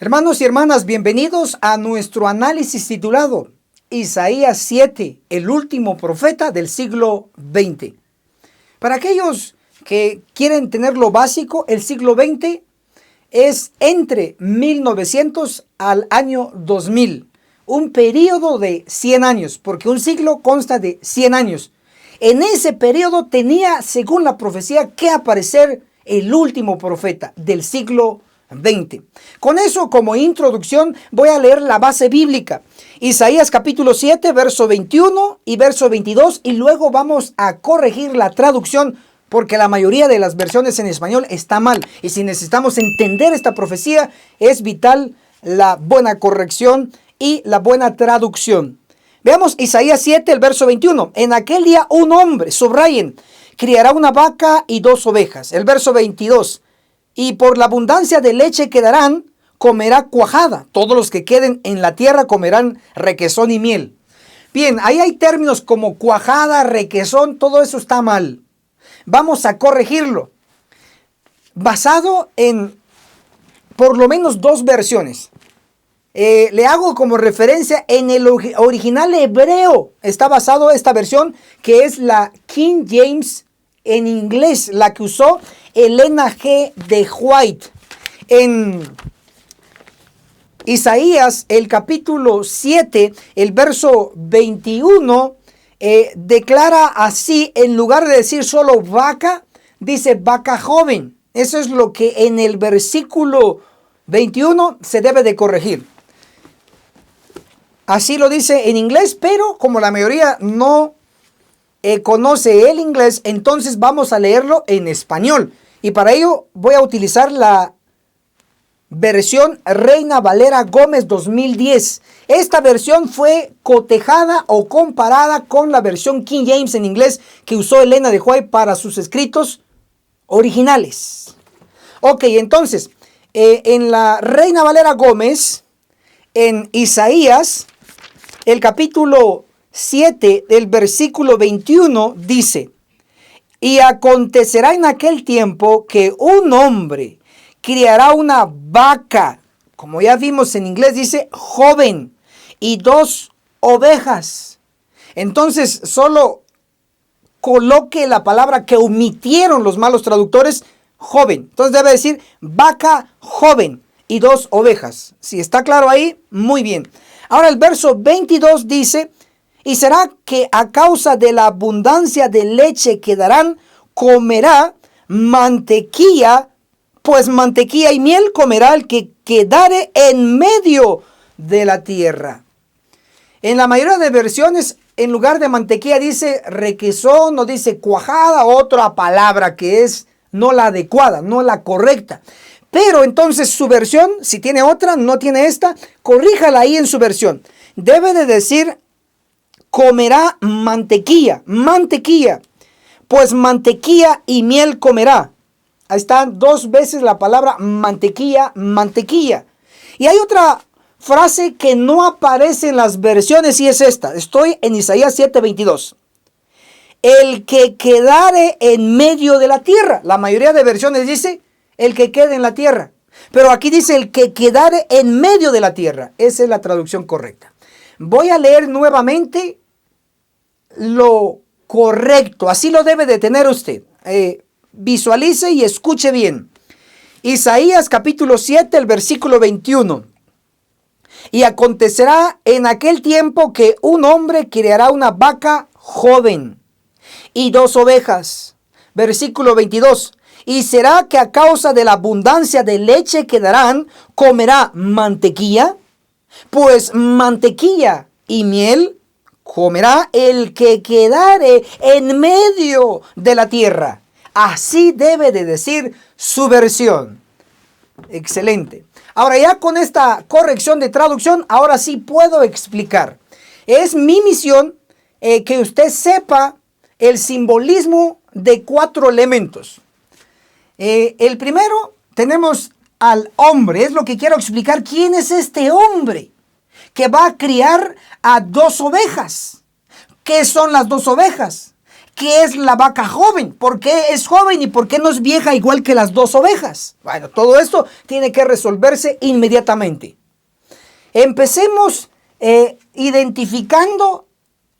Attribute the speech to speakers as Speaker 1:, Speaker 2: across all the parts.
Speaker 1: Hermanos y hermanas, bienvenidos a nuestro análisis titulado Isaías 7, el último profeta del siglo XX. Para aquellos que quieren tener lo básico, el siglo XX es entre 1900 al año 2000, un periodo de 100 años, porque un siglo consta de 100 años. En ese periodo tenía, según la profecía, que aparecer el último profeta del siglo XX. Con eso como introducción voy a leer la base bíblica. Isaías capítulo 7, verso 21 y verso 22, y luego vamos a corregir la traducción porque la mayoría de las versiones en español está mal. Y si necesitamos entender esta profecía, es vital la buena corrección y la buena traducción. Veamos Isaías 7, el verso 21. En aquel día un hombre, subrayen, criará una vaca y 2 ovejas. El verso 22. Y por la abundancia de leche que darán, comerá cuajada. Todos los que queden en la tierra comerán requesón y miel. Bien, ahí hay términos como cuajada, requesón, todo eso está mal. Vamos a corregirlo. Basado en por lo menos 2 versiones. Le hago como referencia en el original hebreo. Está basado esta versión que es la King James en inglés, la que usó Elena G. de White. En Isaías, el capítulo 7, el verso 21, declara así, en lugar de decir solo vaca, dice vaca joven. Eso es lo que en el versículo 21 se debe de corregir. Así lo dice en inglés, pero como la mayoría no conoce el inglés, entonces vamos a leerlo en español. Y para ello voy a utilizar la versión Reina Valera Gómez 2010. Esta versión fue cotejada o comparada con la versión King James en inglés que usó Elena de White para sus escritos originales. Ok, entonces, en la Reina Valera Gómez, en Isaías, el capítulo 7, del versículo 21, dice: y acontecerá en aquel tiempo que un hombre criará una vaca, como ya vimos en inglés, dice joven, y 2 ovejas. Entonces, solo coloque la palabra que omitieron los malos traductores, joven. Entonces debe decir vaca joven y 2 ovejas. Si está claro ahí, muy bien. Ahora el verso 22 dice: y será que a causa de la abundancia de leche que darán, comerá mantequilla, pues mantequilla y miel comerá el que quedare en medio de la tierra. En la mayoría de versiones, en lugar de mantequilla dice requesón o dice cuajada, otra palabra que es no la adecuada, no la correcta. Pero entonces su versión, si tiene otra, no tiene esta, corríjala ahí en su versión. Debe de decir comerá mantequilla, mantequilla, pues mantequilla y miel comerá. Ahí están 2 veces la palabra mantequilla, mantequilla. Y hay otra frase que no aparece en las versiones y es esta. Estoy en Isaías 7:22. El que quedare en medio de la tierra. La mayoría de versiones dice el que quede en la tierra. Pero aquí dice el que quedare en medio de la tierra. Esa es la traducción correcta. Voy a leer nuevamente lo correcto. Así lo debe de tener usted. Visualice y escuche bien. Isaías capítulo 7, el versículo 21. Y acontecerá en aquel tiempo que un hombre criará una vaca joven y 2 ovejas. Versículo 22. Y será que a causa de la abundancia de leche que darán, comerá mantequilla, pues mantequilla y miel comerá el que quedare en medio de la tierra. Así debe de decir su versión. Excelente. Ahora ya con esta corrección de traducción, ahora sí puedo explicar. Es mi misión que usted sepa el simbolismo de 4 elementos. El primero, tenemos al hombre. Es lo que quiero explicar. ¿Quién es este hombre que va a criar a 2 ovejas? ¿Qué son las 2 ovejas? ¿Qué es la vaca joven? ¿Por qué es joven y por qué no es vieja igual que las dos ovejas? Bueno, todo esto tiene que resolverse inmediatamente. Empecemos identificando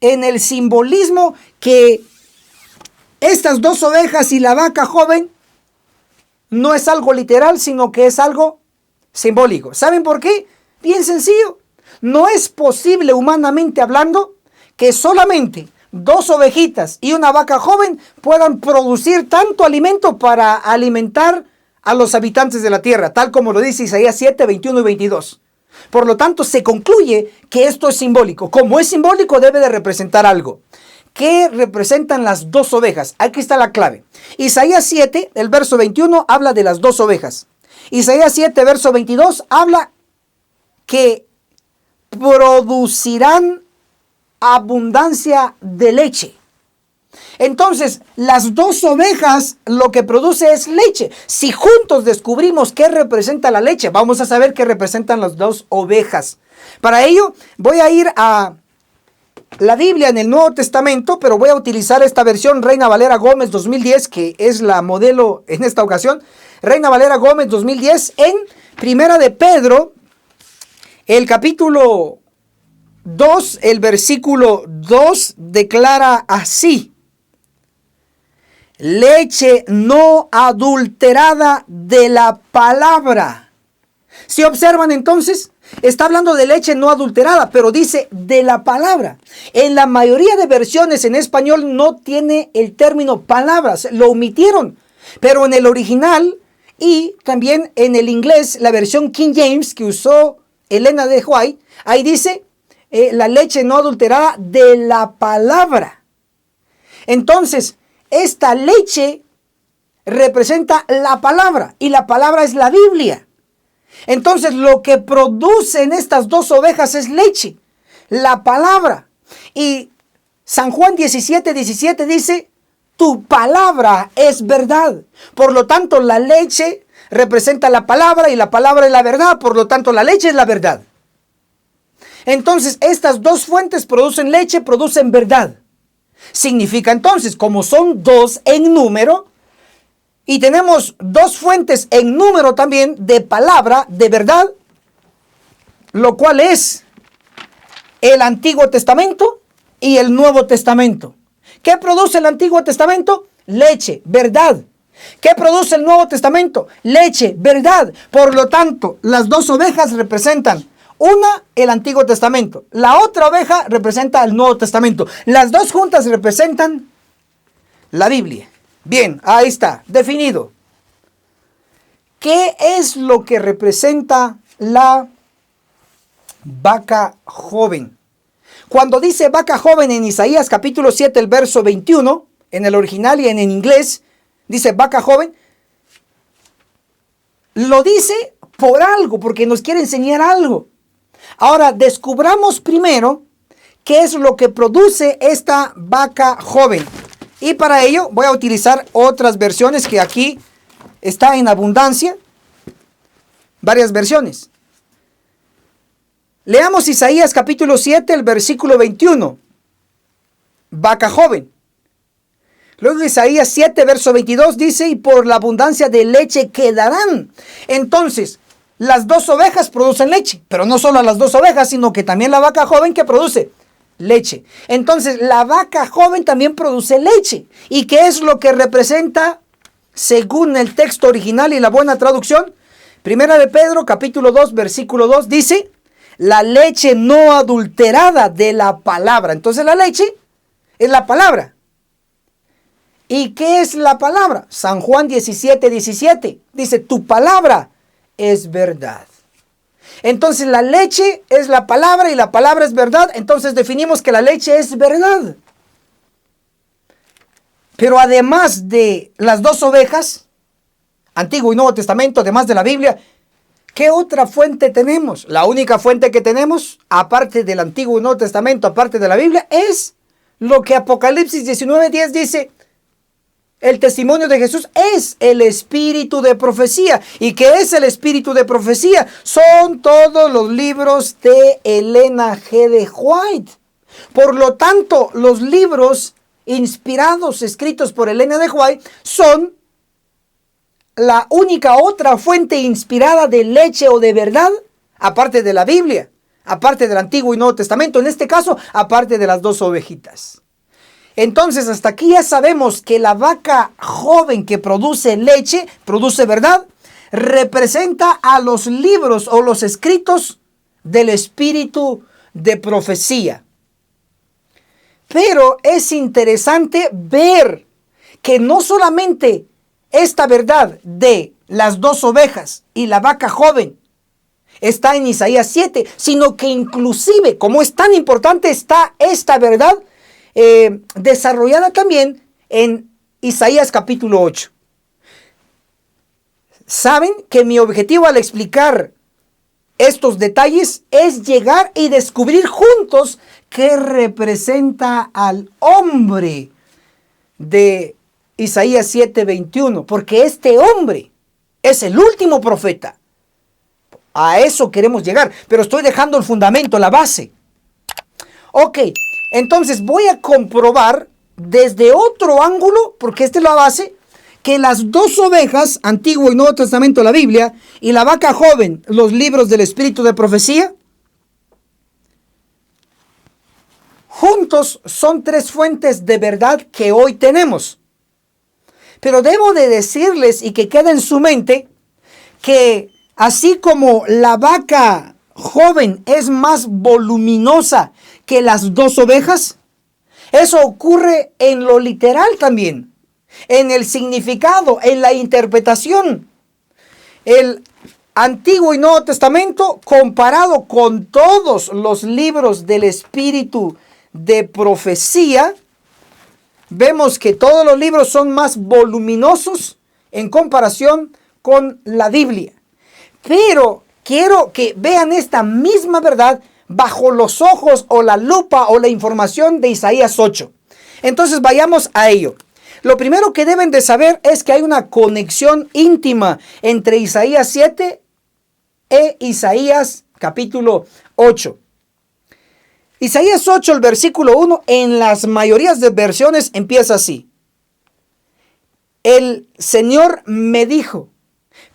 Speaker 1: en el simbolismo que estas dos ovejas y la vaca joven no es algo literal, sino que es algo simbólico. ¿Saben por qué? Bien sencillo. No es posible, humanamente hablando, que solamente dos ovejitas y una vaca joven puedan producir tanto alimento para alimentar a los habitantes de la tierra, tal como lo dice Isaías 7, 21 y 22. Por lo tanto, se concluye que esto es simbólico. Como es simbólico, debe de representar algo. ¿Qué representan las dos ovejas? Aquí está la clave. Isaías 7, el verso 21, habla de las dos ovejas. Isaías 7, verso 22, habla que producirán abundancia de leche. Entonces, las dos ovejas lo que produce es leche. Si juntos descubrimos qué representa la leche, vamos a saber qué representan las dos ovejas. Para ello, voy a ir a la Biblia en el Nuevo Testamento, pero voy a utilizar esta versión Reina Valera Gómez 2010, que es la modelo en esta ocasión. Reina Valera Gómez 2010, en Primera de Pedro, el capítulo 2, el versículo 2 declara así: leche no adulterada de la palabra. Si observan entonces, está hablando de leche no adulterada, pero dice de la palabra. En la mayoría de versiones en español no tiene el término palabras, lo omitieron. Pero en el original y también en el inglés, la versión King James que usó Elena de White, ahí dice la leche no adulterada de la palabra. Entonces, esta leche representa la palabra y la palabra es la Biblia. Entonces, lo que producen estas dos ovejas es leche, la palabra. Y San Juan 17, 17 dice: tu palabra es verdad. Por lo tanto, la leche representa la palabra y la palabra es la verdad. Por lo tanto, la leche es la verdad. Entonces, estas dos fuentes producen leche, producen verdad. Significa entonces, como son dos en número, y tenemos dos fuentes en número también de palabra, de verdad, lo cual es el Antiguo Testamento y el Nuevo Testamento. ¿Qué produce el Antiguo Testamento? Leche, verdad. ¿Qué produce el Nuevo Testamento? Leche, verdad. Por lo tanto, las dos ovejas representan una, el Antiguo Testamento. La otra oveja representa el Nuevo Testamento. Las dos juntas representan la Biblia. Bien, ahí está, definido. ¿Qué es lo que representa la vaca joven? Cuando dice vaca joven en Isaías capítulo 7, el verso 21, en el original y en inglés, dice vaca joven, lo dice por algo, porque nos quiere enseñar algo. Ahora, descubramos primero qué es lo que produce esta vaca joven. Y para ello voy a utilizar otras versiones que aquí está en abundancia. Varias versiones. Leamos Isaías capítulo 7, el versículo 21. Vaca joven. Luego Isaías 7, verso 22 dice: y por la abundancia de leche quedarán. Entonces, las dos ovejas producen leche, pero no solo las dos ovejas, sino que también la vaca joven que produce leche. Entonces, la vaca joven también produce leche. ¿Y qué es lo que representa según el texto original y la buena traducción? Primera de Pedro, capítulo 2, versículo 2, dice: la leche no adulterada de la palabra. Entonces, la leche es la palabra. ¿Y qué es la palabra? San Juan 17, 17 dice: tu palabra es verdad. Entonces la leche es la palabra y la palabra es verdad. Entonces definimos que la leche es verdad. Pero además de las dos ovejas, Antiguo y Nuevo Testamento, además de la Biblia, ¿qué otra fuente tenemos? La única fuente que tenemos, aparte del Antiguo y Nuevo Testamento, aparte de la Biblia, es lo que Apocalipsis 19:10 dice: el testimonio de Jesús es el espíritu de profecía. ¿Y qué es el espíritu de profecía? Son todos los libros de Elena G. de White. Por lo tanto, los libros inspirados, escritos por Elena de White, son la única otra fuente inspirada de leche o de verdad, aparte de la Biblia, aparte del Antiguo y Nuevo Testamento, en este caso, aparte de las dos ovejitas. Entonces, hasta aquí ya sabemos que la vaca joven que produce leche, produce verdad, representa a los libros o los escritos del espíritu de profecía. Pero es interesante ver que no solamente esta verdad de las dos ovejas y la vaca joven está en Isaías 7, sino que inclusive, como es tan importante, está esta verdad desarrollada también en Isaías capítulo 8. Saben que mi objetivo al explicar estos detalles es llegar y descubrir juntos qué representa al hombre de Isaías 7:21, porque este hombre es el último profeta. A eso queremos llegar, pero estoy dejando el fundamento, la base. Ok, entonces voy a comprobar desde otro ángulo, porque esta es la base, que las dos ovejas, Antiguo y Nuevo Testamento, la Biblia, y la vaca joven, los libros del espíritu de profecía, juntos son tres fuentes de verdad que hoy tenemos. Pero debo de decirles y que quede en su mente que así como la vaca joven es más voluminosa que las dos ovejas, eso ocurre en lo literal también, en el significado, en la interpretación. El Antiguo y Nuevo Testamento, comparado con todos los libros del espíritu de profecía, vemos que todos los libros son más voluminosos en comparación con la Biblia. Pero quiero que vean esta misma verdad bajo los ojos o la lupa o la información de Isaías 8. Entonces vayamos a ello. Lo primero que deben de saber es que hay una conexión íntima entre Isaías 7 e Isaías capítulo 8. Isaías 8, el versículo 1, en las mayorías de versiones empieza así. El Señor me dijo.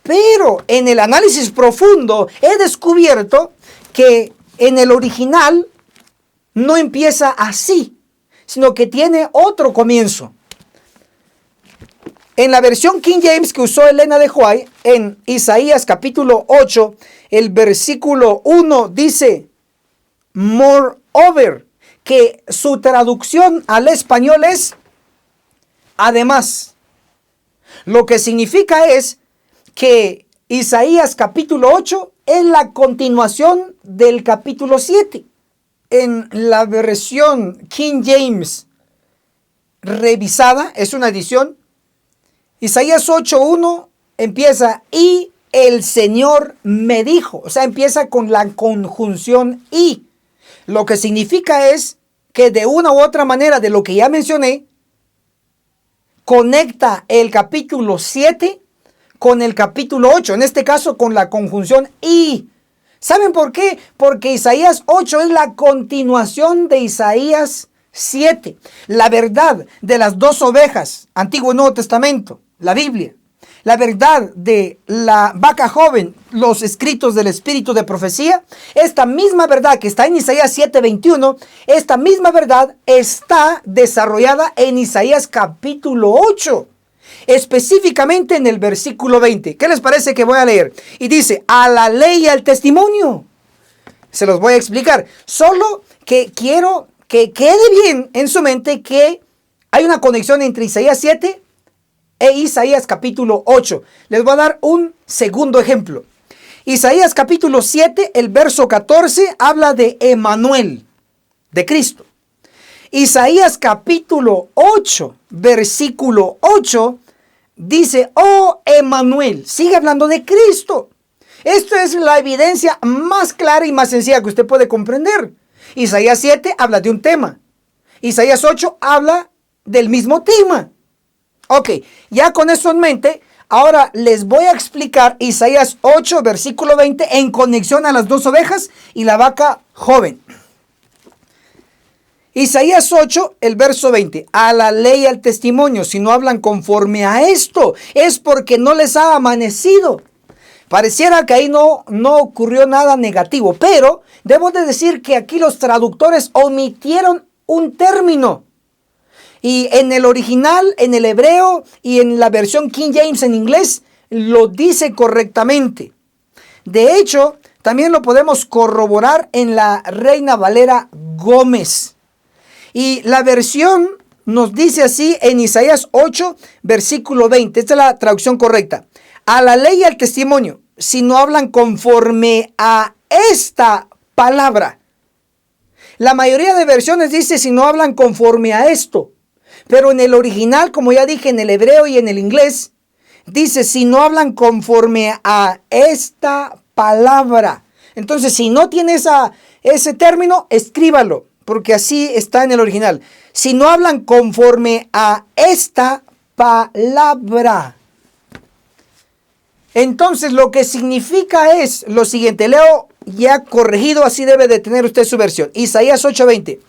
Speaker 1: Pero en el análisis profundo he descubierto que en el original no empieza así, sino que tiene otro comienzo. En la versión King James que usó Elena de White, en Isaías capítulo 8, el versículo 1 dice, moreover, que su traducción al español es además. Lo que significa es que Isaías capítulo 8 es la continuación del capítulo 7. En la versión King James revisada, es una edición, Isaías 8:1 empieza y el Señor me dijo. O sea, empieza con la conjunción y. Lo que significa es que de una u otra manera de lo que ya mencioné, conecta el capítulo 7 con el capítulo 8. En este caso con la conjunción y. ¿Saben por qué? Porque Isaías 8 es la continuación de Isaías 7. La verdad de las dos ovejas, Antiguo y Nuevo Testamento, la Biblia. La verdad de la vaca joven, los escritos del espíritu de profecía. Esta misma verdad que está en Isaías 7:21, esta misma verdad está desarrollada en Isaías capítulo 8. Específicamente en el versículo 20. ¿Qué les parece que voy a leer? Y dice, a la ley y al testimonio. Se los voy a explicar. Solo que quiero que quede bien en su mente que hay una conexión entre Isaías 7 e Isaías capítulo 8. Les voy a dar un segundo ejemplo. Isaías capítulo 7, el verso 14, habla de Emmanuel, de Cristo. Isaías capítulo 8, versículo 8, dice, oh Emmanuel, sigue hablando de Cristo. Esto es la evidencia más clara y más sencilla que usted puede comprender. Isaías 7 habla de un tema. Isaías 8 habla del mismo tema. Ok, ya con eso en mente, ahora les voy a explicar Isaías 8, versículo 20, en conexión a las dos ovejas y la vaca joven. Isaías 8, el verso 20. A la ley y al testimonio, si no hablan conforme a esto, es porque no les ha amanecido. Pareciera que ahí no ocurrió nada negativo, pero debo de decir que aquí los traductores omitieron un término. Y en el original, en el hebreo y en la versión King James en inglés, lo dice correctamente. De hecho, también lo podemos corroborar en la Reina Valera Gómez. Y la versión nos dice así en Isaías 8, versículo 20. Esta es la traducción correcta. A la ley y al testimonio, si no hablan conforme a esta palabra. La mayoría de versiones dice si no hablan conforme a esto. Pero en el original, como ya dije, en el hebreo y en el inglés, dice si no hablan conforme a esta palabra. Entonces, si no tiene ese término, escríbalo, porque así está en el original. Si no hablan conforme a esta palabra. Entonces, lo que significa es lo siguiente. Leo ya corregido, así debe de tener usted su versión. Isaías 8:20.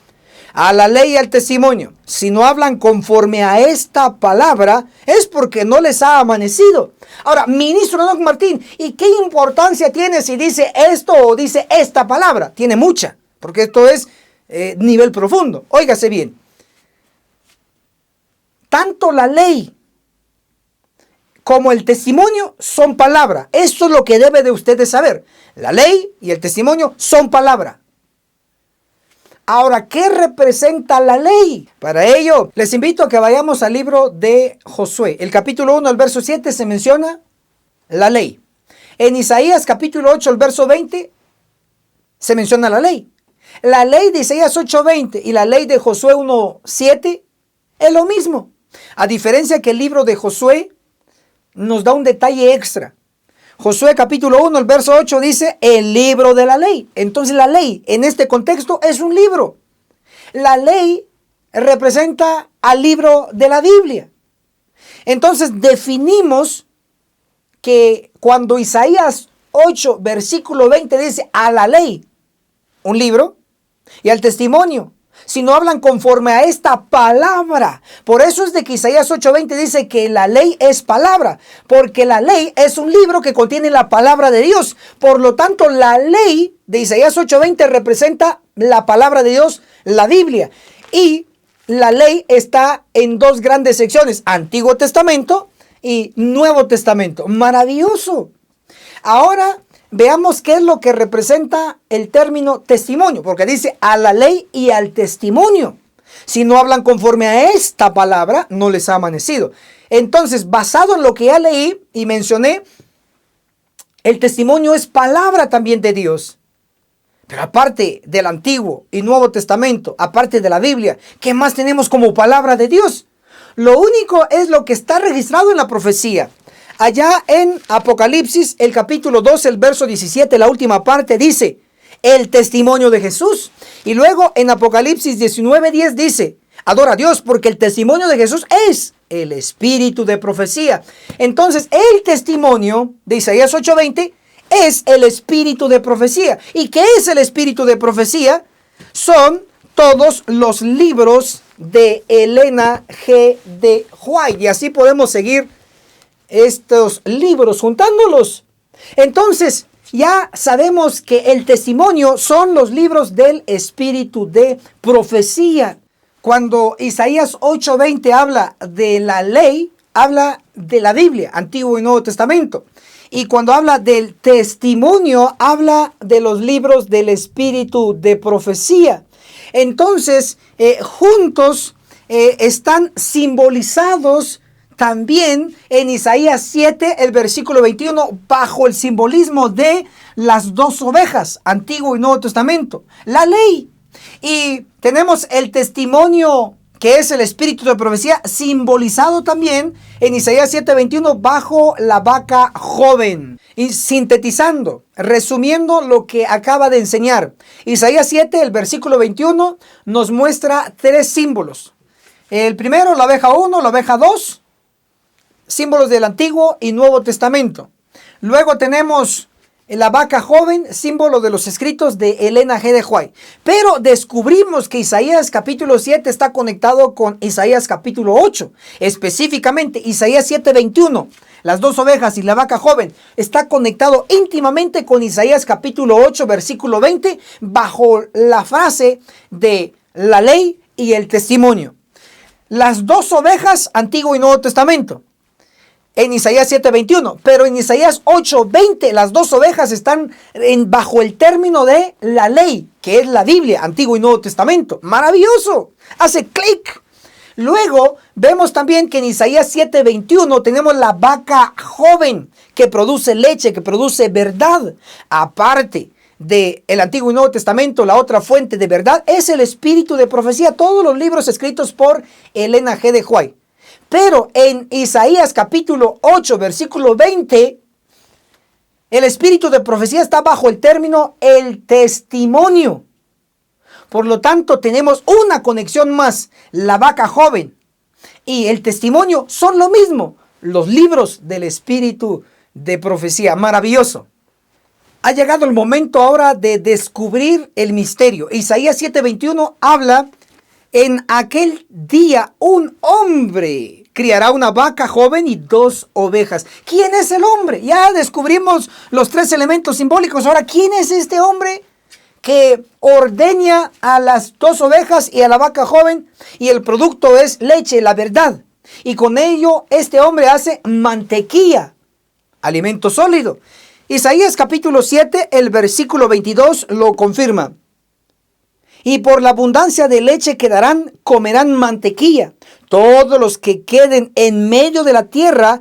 Speaker 1: A la ley y al testimonio, si no hablan conforme a esta palabra, es porque no les ha amanecido. Ahora, ministro Enoch Martín, ¿y qué importancia tiene si dice esto o dice esta palabra? Tiene mucha, porque esto es nivel profundo. Óigase bien. Tanto la ley como el testimonio son palabra. Esto es lo que debe de ustedes saber. La ley y el testimonio son palabra. Ahora, ¿qué representa la ley? Para ello, les invito a que vayamos al libro de Josué. El capítulo 1, el verso 7 se menciona la ley. En Isaías capítulo 8, el verso 20 se menciona la ley. La ley de Isaías 8:20 y la ley de Josué 1:7 es lo mismo. A diferencia que el libro de Josué nos da un detalle extra. Josué capítulo 1, el verso 8 dice el libro de la ley. Entonces la ley en este contexto es un libro. La ley representa al libro de la Biblia. Entonces definimos que cuando Isaías 8, versículo 20 dice a la ley, un libro, y al testimonio, si no hablan conforme a esta palabra. Por eso es de que Isaías 8:20 dice que la ley es palabra, porque la ley es un libro que contiene la palabra de Dios. Por lo tanto, la ley de Isaías 8:20 representa la palabra de Dios, la Biblia. Y la ley está en dos grandes secciones, Antiguo Testamento y Nuevo Testamento. Maravilloso. Ahora veamos qué es lo que representa el término testimonio, porque dice a la ley y al testimonio. Si no hablan conforme a esta palabra, no les ha amanecido. Entonces, basado en lo que ya leí y mencioné, el testimonio es palabra también de Dios. Pero aparte del Antiguo y Nuevo Testamento, aparte de la Biblia, ¿qué más tenemos como palabra de Dios? Lo único es lo que está registrado en la profecía. Allá en Apocalipsis, el capítulo 12, el verso 17, la última parte dice, el testimonio de Jesús. Y luego en Apocalipsis 19:10 dice, adora a Dios porque el testimonio de Jesús es el espíritu de profecía. Entonces, el testimonio de Isaías 8:20 es el espíritu de profecía. ¿Y qué es el espíritu de profecía? Son todos los libros de Elena G. de White. Y así podemos seguir estos libros juntándolos. Entonces ya sabemos que el testimonio son los libros del espíritu de profecía. Cuando Isaías 8:20 habla de la ley, habla de la Biblia, Antiguo y Nuevo Testamento. Y cuando habla del testimonio, habla de los libros del espíritu de profecía. Entonces, juntos están simbolizados también en Isaías 7, el versículo 21, bajo el simbolismo de las dos ovejas, Antiguo y Nuevo Testamento, la ley. Y tenemos el testimonio, que es el espíritu de profecía, simbolizado también en Isaías 7:21, bajo la vaca joven. Y sintetizando, resumiendo lo que acaba de enseñar, Isaías 7, el versículo 21, nos muestra tres símbolos. El primero, la oveja 1, la oveja 2, símbolos del Antiguo y Nuevo Testamento. Luego tenemos la vaca joven, símbolo de los escritos de Elena G. de White. Pero descubrimos que Isaías capítulo 7 está conectado con Isaías capítulo 8. Específicamente, Isaías 7:21, las dos ovejas y la vaca joven, está conectado íntimamente con Isaías capítulo 8, versículo 20, bajo la frase de la ley y el testimonio. Las dos ovejas, Antiguo y Nuevo Testamento, en Isaías 7:21, pero en Isaías 8:20 las dos ovejas están bajo el término de la ley, que es la Biblia, Antiguo y Nuevo Testamento. Maravilloso, hace clic. Luego vemos también que en Isaías 7:21 tenemos la vaca joven que produce leche, que produce verdad. Aparte del Antiguo y Nuevo Testamento, la otra fuente de verdad es el espíritu de profecía, todos los libros escritos por Elena G. de White. Pero en Isaías capítulo 8, versículo 20, el espíritu de profecía está bajo el término el testimonio. Por lo tanto, tenemos una conexión más. La vaca joven y el testimonio son lo mismo. Los libros del espíritu de profecía. Maravilloso. Ha llegado el momento ahora de descubrir el misterio. Isaías 7:21 habla: en aquel día un hombre criará una vaca joven y dos ovejas. ¿Quién es el hombre? Ya descubrimos los tres elementos simbólicos. Ahora, ¿quién es este hombre que ordeña a las dos ovejas y a la vaca joven? Y el producto es leche, la verdad. Y con ello este hombre hace mantequilla, alimento sólido. Isaías capítulo 7, el versículo 22 lo confirma. Y por la abundancia de leche que darán, comerán mantequilla. Todos los que queden en medio de la tierra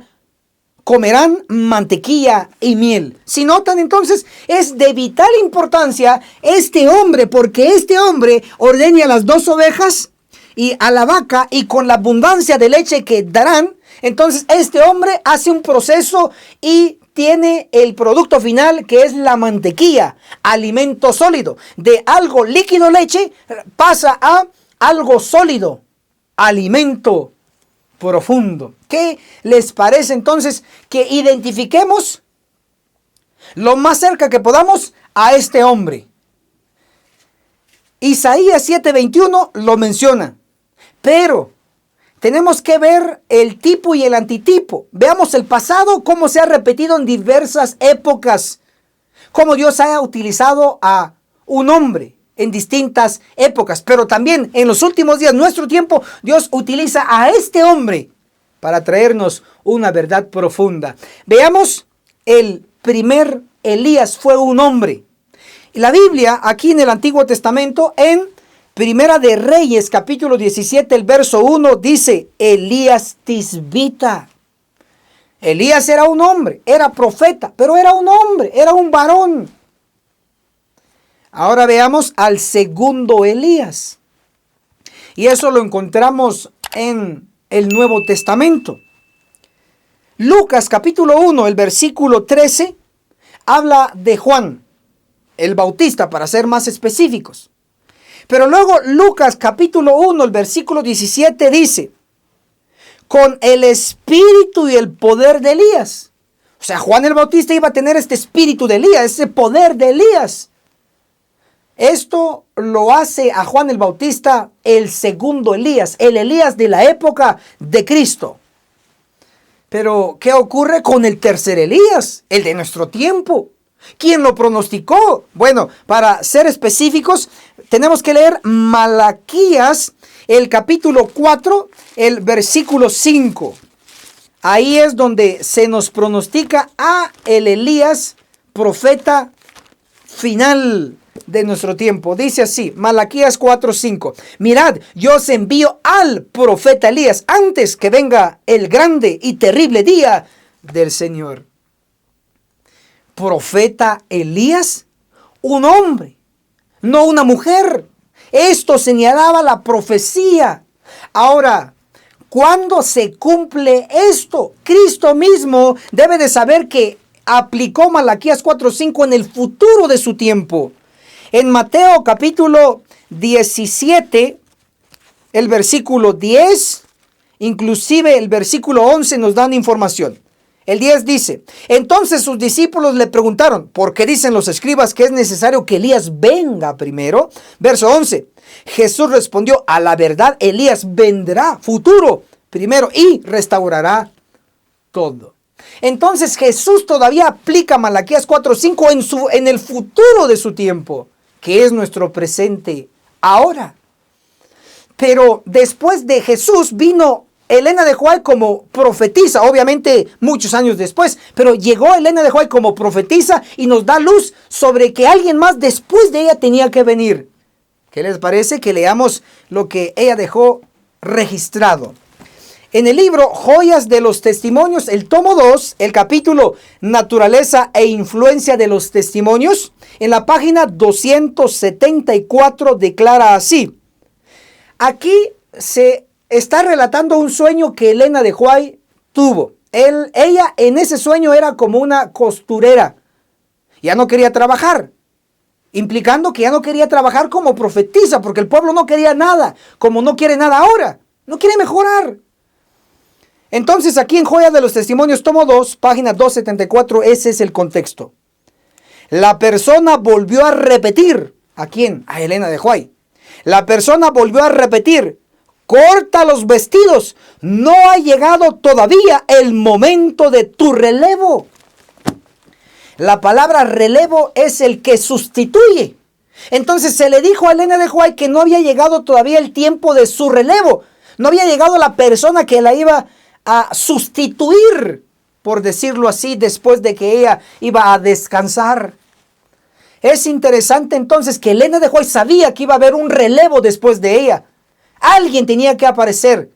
Speaker 1: comerán mantequilla y miel. Si notan, entonces, es de vital importancia este hombre, porque este hombre ordeña a las dos ovejas y a la vaca, y con la abundancia de leche que darán, entonces este hombre hace un proceso y tiene el producto final, que es la mantequilla, alimento sólido. De algo líquido, leche, pasa a algo sólido, alimento profundo. ¿Qué les parece entonces que identifiquemos lo más cerca que podamos a este hombre? Isaías 7:21 lo menciona, pero tenemos que ver el tipo y el antitipo. Veamos el pasado, cómo se ha repetido en diversas épocas, cómo Dios ha utilizado a un hombre en distintas épocas, pero también en los últimos días, nuestro tiempo, Dios utiliza a este hombre para traernos una verdad profunda. Veamos, el primer Elías fue un hombre. La Biblia, aquí en el Antiguo Testamento, en Primera de Reyes, capítulo 17, el verso 1, dice: Elías Tisbita. Elías era un hombre, era profeta, pero era un hombre, era un varón. Ahora veamos al segundo Elías. Y eso lo encontramos en el Nuevo Testamento. Lucas capítulo 1, el versículo 13, habla de Juan el Bautista, para ser más específicos. Pero luego Lucas capítulo 1, el versículo 17 dice: con el espíritu y el poder de Elías. O sea, Juan el Bautista iba a tener este espíritu de Elías, ese poder de Elías. Esto lo hace a Juan el Bautista el segundo Elías, el Elías de la época de Cristo. Pero, ¿qué ocurre con el tercer Elías, el de nuestro tiempo? ¿Quién lo pronosticó? Bueno, para ser específicos, tenemos que leer Malaquías, el capítulo 4, el versículo 5. Ahí es donde se nos pronostica a el Elías, profeta final de nuestro tiempo. Dice así, Malaquías 4:5. Mirad, yo os envío al profeta Elías antes que venga el grande y terrible día del Señor. Profeta Elías, un hombre, no una mujer. Esto señalaba la profecía. Ahora, ¿cuándo se cumple esto? Cristo mismo debe de saber que aplicó Malaquías 4:5 en el futuro de su tiempo. En Mateo capítulo 17, el versículo 10, inclusive el versículo 11 nos dan información. El 10 dice, entonces sus discípulos le preguntaron, ¿por qué dicen los escribas que es necesario que Elías venga primero? Verso 11, Jesús respondió, a la verdad Elías vendrá, futuro, primero, y restaurará todo. Entonces Jesús todavía aplica Malaquías 4:5 en el futuro de su tiempo, que es nuestro presente ahora. Pero después de Jesús vino Elena de White como profetisa, obviamente muchos años después, pero llegó Elena de White como profetisa y nos da luz sobre que alguien más después de ella tenía que venir. ¿Qué les parece? Que leamos lo que ella dejó registrado. En el libro Joyas de los Testimonios, el tomo 2, el capítulo Naturaleza e Influencia de los Testimonios, en la página 274 declara así. Aquí se está relatando un sueño que Elena de White tuvo. Ella en ese sueño era como una costurera. Ya no quería trabajar, implicando que ya no quería trabajar como profetisa, porque el pueblo no quería nada, como no quiere nada ahora, no quiere mejorar. Entonces aquí en Joya de los Testimonios, tomo 2, página 274, ese es el contexto. La persona volvió a repetir, ¿a quién? A Elena de White. La persona volvió a repetir, corta los vestidos, no ha llegado todavía el momento de tu relevo. La palabra relevo es el que sustituye. Entonces se le dijo a Elena de White que no había llegado todavía el tiempo de su relevo. No había llegado la persona que la iba a sustituir, por decirlo así, después de que ella iba a descansar. Es interesante entonces que Elena de White sabía que iba a haber un relevo después de ella. Alguien tenía que aparecer.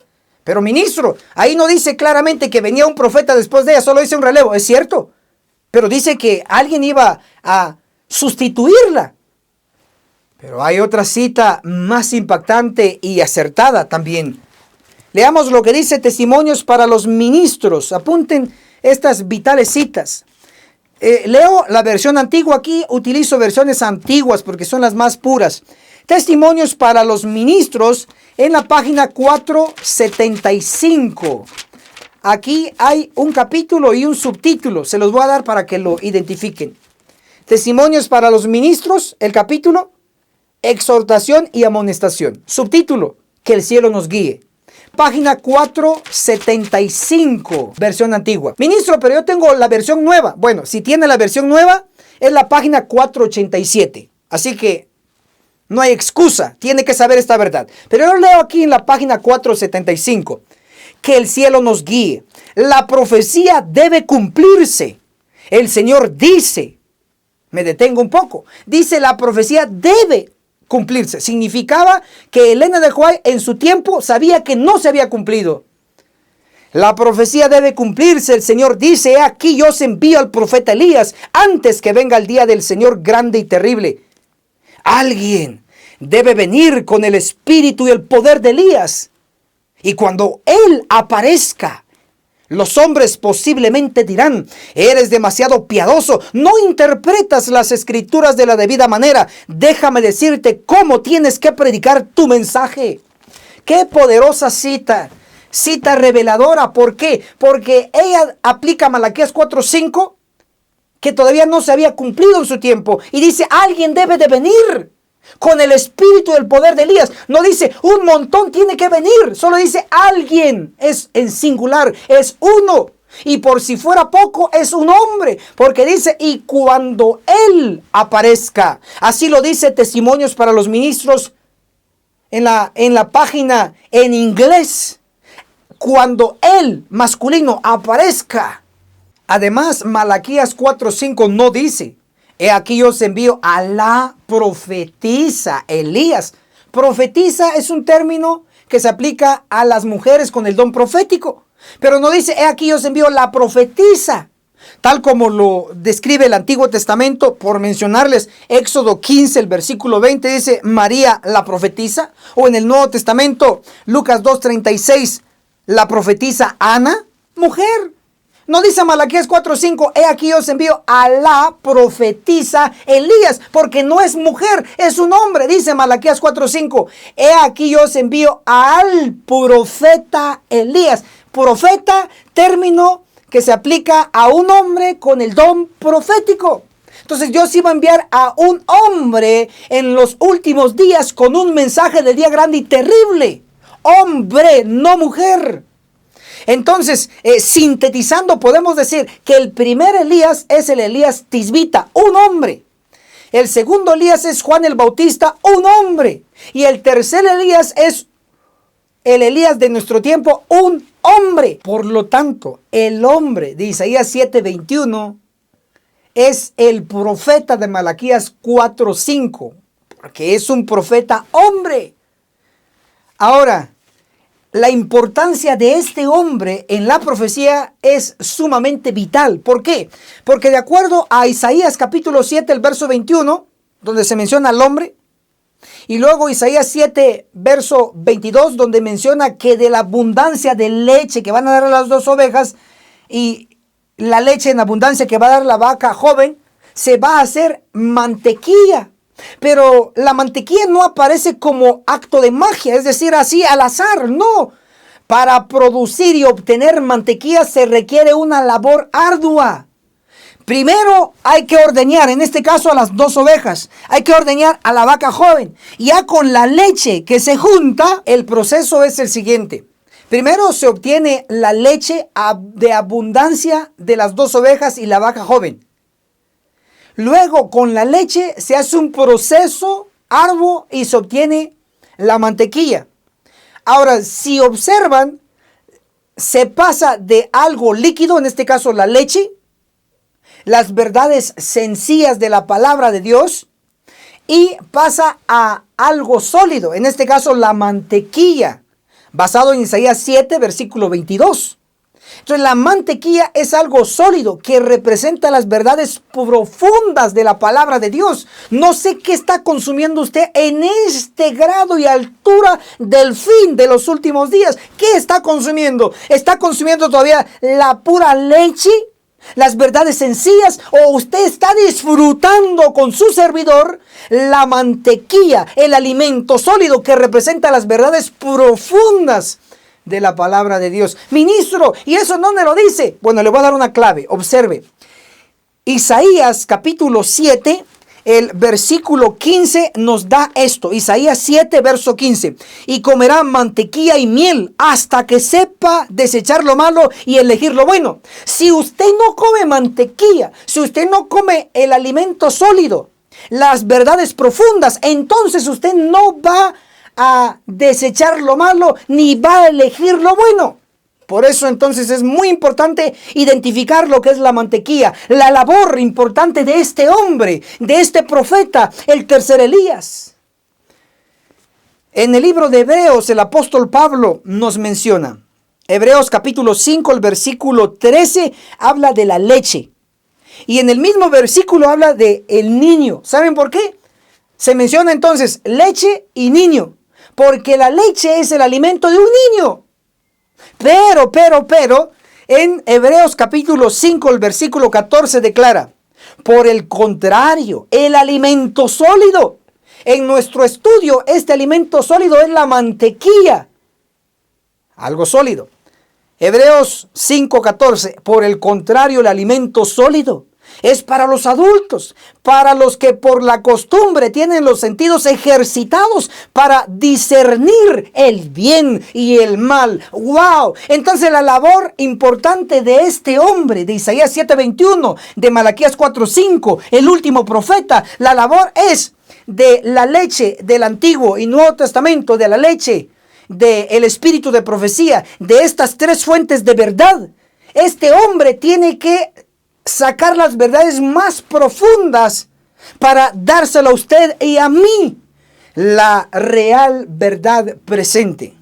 Speaker 1: Pero ministro, ahí no dice claramente que venía un profeta después de ella, solo dice un relevo, es cierto. Pero dice que alguien iba a sustituirla. Pero hay otra cita más impactante y acertada también. Leamos lo que dice Testimonios para los Ministros. Apunten estas vitales citas. Leo la versión antigua aquí, utilizo versiones antiguas porque son las más puras. Testimonios para los Ministros en la página 475. Aquí hay un capítulo y un subtítulo. Se los voy a dar para que lo identifiquen. Testimonios para los Ministros, el capítulo, exhortación y amonestación. Subtítulo, que el cielo nos guíe. Página 475, versión antigua. Ministro, pero yo tengo la versión nueva. Bueno, si tiene la versión nueva, es la página 487. Así que no hay excusa, tiene que saber esta verdad. Pero yo leo aquí en la página 475, que el cielo nos guíe. La profecía debe cumplirse. El Señor dice, me detengo un poco, dice la profecía debe cumplirse. Significaba que Elena de White en su tiempo sabía que no se había cumplido. La profecía debe cumplirse. El Señor dice, he aquí yo os envío al profeta Elías antes que venga el día del Señor grande y terrible. Alguien debe venir con el espíritu y el poder de Elías. Y cuando Él aparezca, los hombres posiblemente dirán, eres demasiado piadoso, no interpretas las escrituras de la debida manera. Déjame decirte cómo tienes que predicar tu mensaje. Qué poderosa cita, cita reveladora. ¿Por qué? Porque ella aplica Malaquías 4:5, que todavía no se había cumplido en su tiempo. Y dice, alguien debe de venir con el espíritu y el poder de Elías. No dice un montón tiene que venir, solo dice alguien, es en singular, es uno. Y por si fuera poco, es un hombre, porque dice, y cuando Él aparezca. Así lo dice Testimonios para los Ministros en la página en inglés. Cuando Él, masculino, aparezca. Además, Malaquías 4:5 no dice, he aquí yo os envío a la profetisa Elías. Profetisa es un término que se aplica a las mujeres con el don profético. Pero no dice, he aquí yo os envío la profetisa. Tal como lo describe el Antiguo Testamento, por mencionarles, Éxodo 15, el versículo 20, dice María la profetisa. O en el Nuevo Testamento, Lucas 2:36, la profetisa Ana, mujer. No dice Malaquías 4:5, he aquí yo os envío a la profetisa Elías, porque no es mujer, es un hombre. Dice Malaquías 4:5, he aquí yo os envío al profeta Elías. Profeta, término que se aplica a un hombre con el don profético. Entonces Dios iba a enviar a un hombre en los últimos días con un mensaje de día grande y terrible. Hombre, no mujer. Entonces, sintetizando, podemos decir que el primer Elías es el Elías tisbita, un hombre. El segundo Elías es Juan el Bautista, un hombre. Y el tercer Elías es el Elías de nuestro tiempo, un hombre. Por lo tanto, el hombre de Isaías 7:21 es el profeta de Malaquías 4:5, porque es un profeta hombre. Ahora, la importancia de este hombre en la profecía es sumamente vital. ¿Por qué? Porque de acuerdo a Isaías capítulo 7, el verso 21, donde se menciona al hombre, y luego Isaías 7, verso 22, donde menciona que de la abundancia de leche que van a dar a las dos ovejas y la leche en abundancia que va a dar la vaca joven, se va a hacer mantequilla. Pero la mantequilla no aparece como acto de magia, es decir, así al azar, no. Para producir y obtener mantequilla se requiere una labor ardua. Primero hay que ordeñar, en este caso a las dos ovejas, hay que ordeñar a la vaca joven. Ya con la leche que se junta, el proceso es el siguiente. Primero se obtiene la leche de abundancia de las dos ovejas y la vaca joven. Luego con la leche se hace un proceso arduo y se obtiene la mantequilla. Ahora, si observan, se pasa de algo líquido, en este caso la leche, las verdades sencillas de la palabra de Dios, y pasa a algo sólido, en este caso la mantequilla, basado en Isaías 7, versículo 22. Entonces la mantequilla es algo sólido que representa las verdades profundas de la palabra de Dios. No sé qué está consumiendo usted en este grado y altura del fin de los últimos días. ¿Qué está consumiendo? ¿Está consumiendo todavía la pura leche? ¿Las verdades sencillas? ¿O usted está disfrutando con su servidor la mantequilla, el alimento sólido que representa las verdades profundas de la palabra de Dios? Ministro, ¿y eso no me lo dice? Bueno, le voy a dar una clave. Observe. Isaías capítulo 7, el versículo 15 nos da esto. Isaías 7, verso 15. Y comerá mantequilla y miel hasta que sepa desechar lo malo y elegir lo bueno. Si usted no come mantequilla, si usted no come el alimento sólido, las verdades profundas, entonces usted no va a desechar lo malo ni va a elegir lo bueno. Por eso entonces es muy importante identificar lo que es la mantequilla, la labor importante de este hombre, de este profeta, el tercer Elías. En el libro de Hebreos, el apóstol Pablo nos menciona, Hebreos capítulo 5, el versículo 13, habla de la leche. Y en el mismo versículo habla de el niño. ¿Saben por qué? Se menciona entonces leche y niño, porque la leche es el alimento de un niño. Pero, en Hebreos capítulo 5, el versículo 14 declara, por el contrario, el alimento sólido. En nuestro estudio, este alimento sólido es la mantequilla. Algo sólido. Hebreos 5:14, por el contrario, el alimento sólido es para los adultos, para los que por la costumbre tienen los sentidos ejercitados para discernir el bien y el mal. ¡Wow! Entonces la labor importante de este hombre, de Isaías 7:21, de Malaquías 4:5, el último profeta, la labor es de la leche del Antiguo y Nuevo Testamento, de la leche del espíritu de profecía, de estas tres fuentes de verdad. Este hombre tiene que sacar las verdades más profundas para dárselo a usted y a mí, la real verdad presente.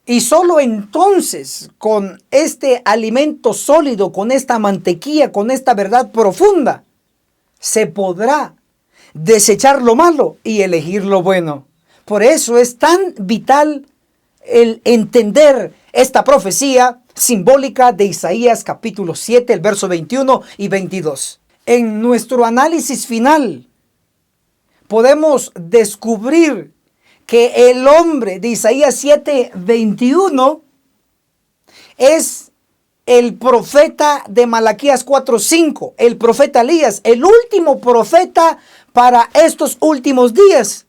Speaker 1: Y solo entonces, con este alimento sólido, con esta mantequilla, con esta verdad profunda, se podrá desechar lo malo y elegir lo bueno. Por eso es tan vital el entender esta profecía simbólica de Isaías capítulo 7, el verso 21 y 22. En nuestro análisis final podemos descubrir que el hombre de Isaías 7:21 es el profeta de Malaquías 4:5, el profeta Elías, el último profeta para estos últimos días.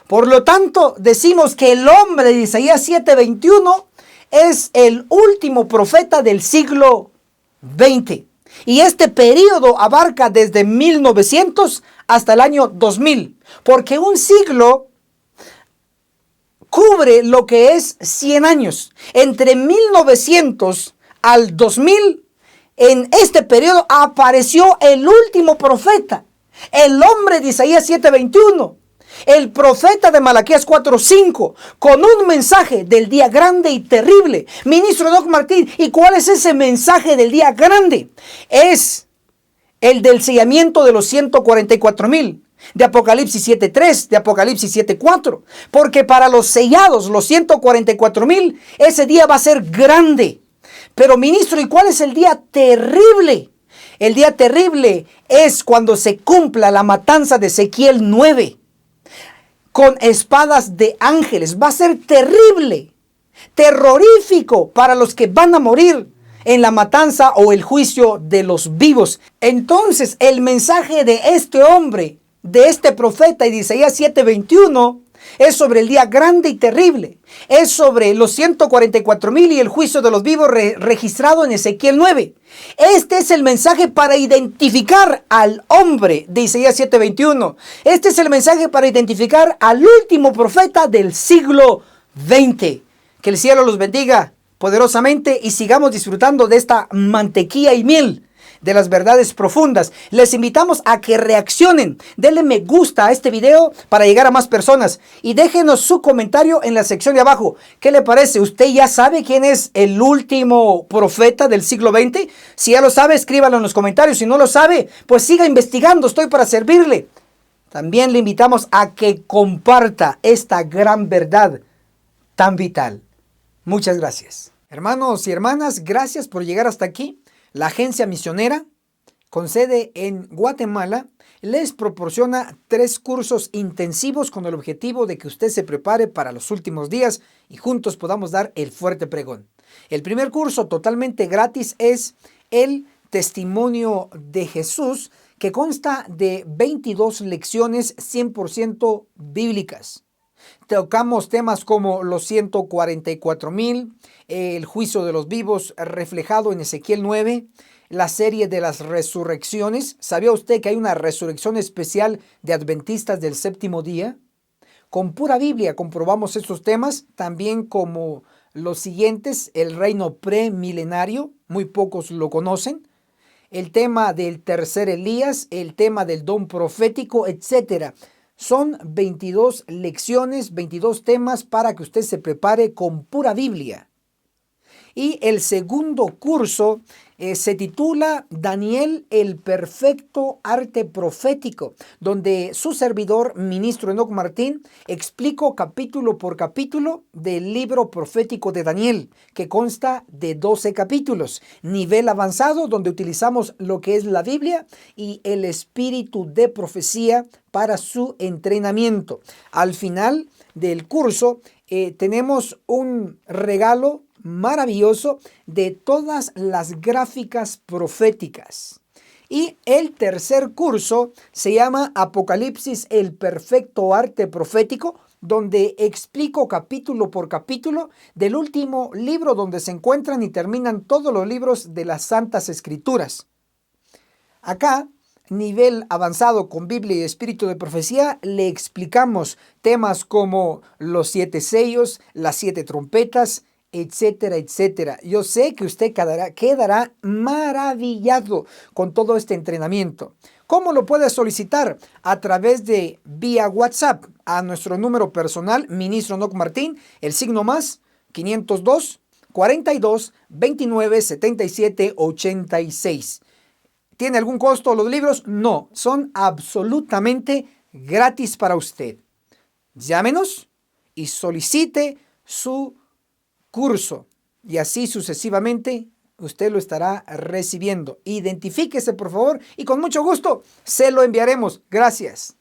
Speaker 1: Por lo tanto, decimos que el hombre de Isaías 7:21 es el último profeta del siglo XX. Y este periodo abarca desde 1900 hasta el año 2000, porque un siglo cubre lo que es 100 años. Entre 1900 al 2000, en este periodo apareció el último profeta, el hombre de Isaías 7:21. El profeta de Malaquías 4:5, con un mensaje del día grande y terrible. Ministro Enoc Martín, ¿y cuál es ese mensaje del día grande? Es el del sellamiento de los 144,000, de Apocalipsis 7:3, de Apocalipsis 7:4. Porque para los sellados, los 144,000, ese día va a ser grande. Pero ministro, ¿y cuál es el día terrible? El día terrible es cuando se cumpla la matanza de Ezequiel 9. Con espadas de ángeles. Va a ser terrible, terrorífico para los que van a morir en la matanza o el juicio de los vivos. Entonces, el mensaje de este hombre, de este profeta, y de Isaías 7:21, es sobre el día grande y terrible. Es sobre los 144,000 y el juicio de los vivos registrado en Ezequiel 9. Este es el mensaje para identificar al hombre de Isaías 7:21. Este es el mensaje para identificar al último profeta del siglo XX. Que el cielo los bendiga poderosamente y sigamos disfrutando de esta mantequilla y miel de las verdades profundas. Les invitamos a que reaccionen. Denle me gusta a este video para llegar a más personas. Y déjenos su comentario en la sección de abajo. ¿Qué le parece? ¿Usted ya sabe quién es el último profeta del siglo XX? Si ya lo sabe, escríbalo en los comentarios. Si no lo sabe, pues siga investigando. Estoy para servirle. También le invitamos a que comparta esta gran verdad tan vital. Muchas gracias. Hermanos y hermanas, gracias por llegar hasta aquí. La agencia misionera, con sede en Guatemala, les proporciona 3 cursos intensivos con el objetivo de que usted se prepare para los últimos días y juntos podamos dar el fuerte pregón. El primer curso totalmente gratis es el Testimonio de Jesús, que consta de 22 lecciones 100% bíblicas. Tocamos temas como los 144,000, el juicio de los vivos reflejado en Ezequiel 9, la serie de las resurrecciones. ¿Sabía usted que hay una resurrección especial de adventistas del séptimo día? Con pura Biblia comprobamos estos temas, también como los siguientes: el reino premilenario, muy pocos lo conocen, el tema del tercer Elías, el tema del don profético, etcétera. Son 22 lecciones, 22 temas para que usted se prepare con pura Biblia. Y el segundo curso se titula Daniel, el perfecto arte profético, donde su servidor, ministro Enoc Martín, explico capítulo por capítulo del libro profético de Daniel, que consta de 12 capítulos. Nivel avanzado, donde utilizamos lo que es la Biblia y el espíritu de profecía para su entrenamiento. Al final del curso tenemos un regalo maravilloso de todas las gráficas proféticas. Y el tercer curso se llama Apocalipsis, el perfecto arte profético, donde explico capítulo por capítulo del último libro donde se encuentran y terminan todos los libros de las Santas Escrituras. Acá, nivel avanzado con Biblia y espíritu de profecía, le explicamos temas como los 7 sellos, las 7 trompetas, etcétera, etcétera. Yo sé que usted quedará maravillado con todo este entrenamiento. ¿Cómo lo puede solicitar? A través de vía WhatsApp a nuestro número personal, Ministro Enoc Martín, el signo más 502 42 29 77 86. ¿Tiene algún costo los libros? No, son absolutamente gratis para usted. Llámenos y solicite su curso y así sucesivamente usted lo estará recibiendo. Identifíquese por favor y con mucho gusto se lo enviaremos. Gracias.